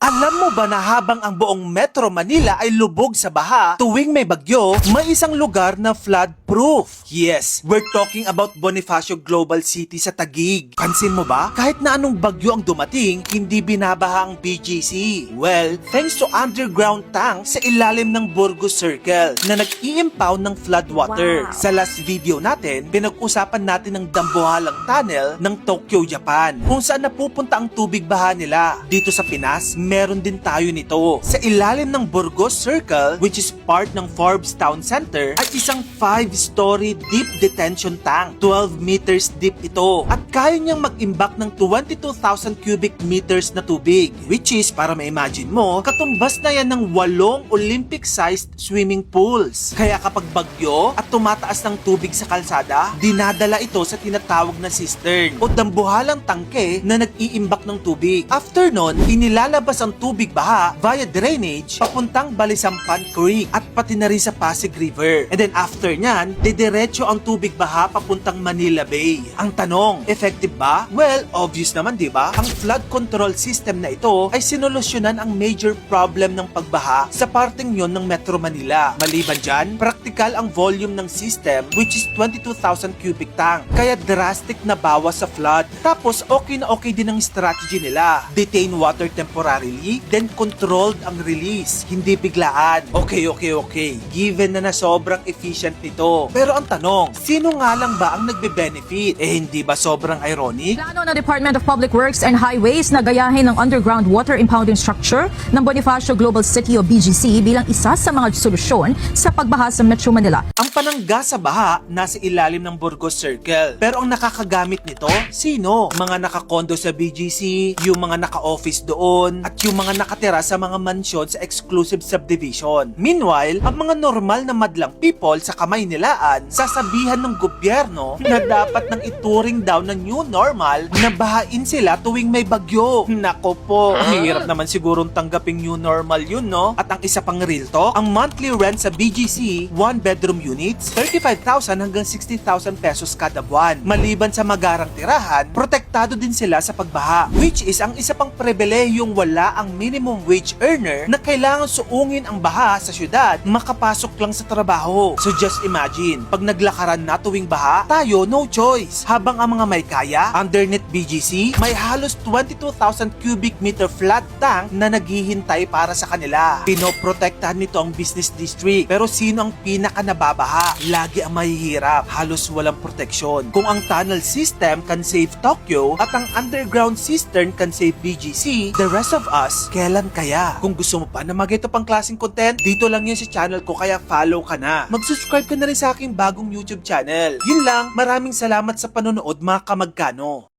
Alam mo ba na habang ang buong Metro Manila ay lubog sa baha tuwing may bagyo, may isang lugar na flood-proof? Yes, we're talking about Bonifacio Global City sa Taguig. Pansin mo ba? Kahit na anong bagyo ang dumating, hindi binabaha ang BGC. Well, thanks to underground tank sa ilalim ng Burgos Circle na nag-i-impound ng floodwater. Wow. Sa last video natin, pinag-usapan natin ang dambuhalang tunnel ng Tokyo, Japan, kung saan napupunta ang tubig baha nila. Dito sa Pinas, meron din tayo nito. Sa ilalim ng Burgos Circle, which is part ng Forbes Town Center, ay isang 5-story deep detention tank. 12 meters deep ito. At kaya niyang mag-imbak ng 22,000 cubic meters na tubig. Which is, para ma-imagine mo, katumbas na yan ng 8 Olympic-sized swimming pools. Kaya kapag bagyo at tumataas ng tubig sa kalsada, dinadala ito sa tinatawag na cistern o dambuhalang tangke na nag-iimbak ng tubig. After nun, inilalabas ang tubig baha via drainage papuntang Balisampan Creek at pati na rin sa Pasig River. And then after nyan, didiretso ang tubig baha papuntang Manila Bay. Ang tanong, effective ba? Well, obvious naman, di ba? Ang flood control system na ito ay sinolusyonan ang major problem ng pagbaha sa parteng yon ng Metro Manila. Maliban dyan, praktikal ang volume ng system which is 22,000 cubic tank. Kaya drastic na bawas sa flood. Tapos okay na okay din ang strategy nila. Detain water temporarily, then controlled ang release. Hindi biglaan. Okay. Given na sobrang efficient nito. Pero ang tanong, sino nga lang ba ang nagbe-benefit? Hindi ba sobrang ironic? Plano ng Department of Public Works and Highways na gayahin ng underground water impounding structure ng Bonifacio Global City o BGC bilang isa sa mga solusyon sa pagbaha sa Metro Manila. Ang panangga sa baha nasa ilalim ng Burgos Circle. Pero ang nakakagamit nito, sino? Mga nakakondo sa BGC, yung mga naka-office doon, at yung mga nakatira sa mga mansyon sa exclusive subdivision. Meanwhile, ang mga normal na madlang people sa kamay nilaan, sasabihan ng gobyerno na dapat nang ituring daw na new normal na bahain sila tuwing may bagyo. Nako po, hirap naman sigurong tanggaping new normal yun, no? At ang isa pang real talk, ang monthly rent sa BGC, 1-bedroom units, 35,000 hanggang 60,000 pesos kada buwan. Maliban sa magarang tirahan, protektado din sila sa pagbaha. Which is ang isa pang pribilehiyong wala ang minimum wage earner na kailangan suungin ang baha sa syudad, makapasok lang sa trabaho. So just imagine, pag naglakaran na tuwing baha, tayo no choice. Habang ang mga may kaya, underneath BGC, may halos 22,000 cubic meter flood tank na naghihintay para sa kanila. Pinoprotektahan nito ang business district. Pero sino ang pinaka nababaha? Lagi ang mahihirap. Halos walang proteksyon. Kung ang tunnel system can save Tokyo at ang underground cistern can save BGC, the rest of us, kailan kaya? Kung gusto mo pa na mag-ito pang klaseng content, dito lang yan sa channel ko kaya follow ka na. Mag-subscribe ka na rin sa aking bagong YouTube channel. Yun lang, maraming salamat sa panonood mga kamagkano.